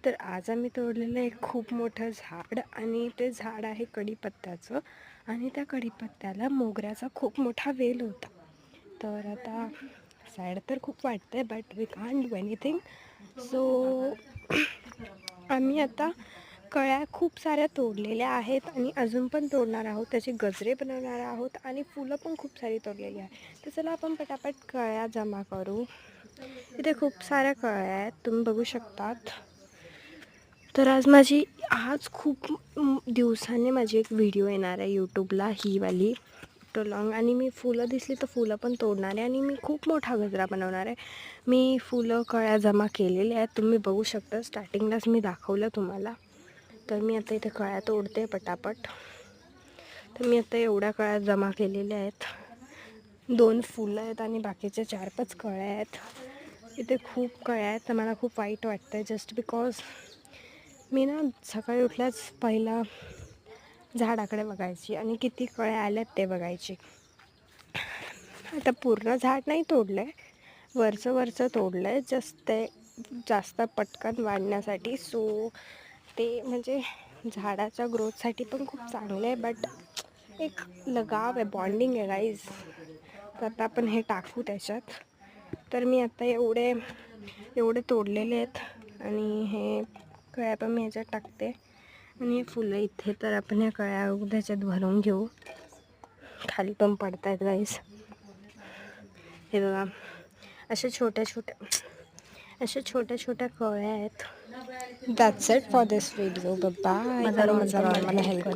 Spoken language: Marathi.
तर आज आम्ही तोडलेलं एक खूप मोठं झाड आणि ते झाड आहे कढीपत्त्याचं आणि त्या कढीपत्त्याला मोगऱ्याचा खूप मोठा वेल होता. तर आता सॅड तर खूप वाटतंय but we can't do anything. So आम्ही आता कळ्या खूप साऱ्या तोडलेल्या आहेत आणि अजून पण तोडणार आहोत. त्याचे गजरे बनवणार आहोत आणि फुलं पण खूप सारी तोडलेली आहेत. तर चला आपण पटापट कळ्या जमा करू. इथे खूप साऱ्या कळ्या आहेत, तुम्ही बघू शकतात. तर आज खूप दिवसांनी माझी एक व्हिडिओ येणार आहे यूट्यूबला, ही वाली तो लॉंग. आणि मी फुलं दिसली तर फुलं पण तोडणार आहे आणि मी खूप मोठा गजरा बनवणार आहे. मी फुलं कळ्या जमा केलेल्या आहेत, तुम्ही बघू शकता. स्टार्टिंगलाच मी दाखवलं तुम्हाला. तर मी आता इथे कळ्या तोडते पटापट. तर मी आता एवढ्या कळ्या जमा केलेल्या आहेत. 2 फुलं आहेत आणि बाकीचे 4-5 कळ्या आहेत. इथे खूप कळ्या आहेत तर मला खूप वाईट वाटतं आहे जस्ट बिकॉज मी ना सकाळी उठल्याच पहिला झाडाकडे बघायची आणि किती कळ्या आल्यात ते बघायची. आता पूर्ण झाड नाही तोडलं आहे, वरचं तोडलं आहे जस्ट ते जास्त पटकन वाढण्यासाठी. सो ते म्हणजे झाडाच्या ग्रोथसाठी पण खूप चांगलं आहे, बट एक लगाव आहे, बॉन्डिंग आहे गाईज. तर आता आपण हे टाकू त्याच्यात. तर मी आता एवढे तोडलेले आहेत आणि हे कळ्या पण मी ह्याच्यात टाकते आणि हे फुलं इथे. तर आपण ह्या कळ्या त्याच्यात भरून घेऊ. खाली पण पडत आहेत गाईज, हे बघा. अशा छोट्या छोट्या कळ्या आहेत. That's it for this video. Bye. मला हेल्प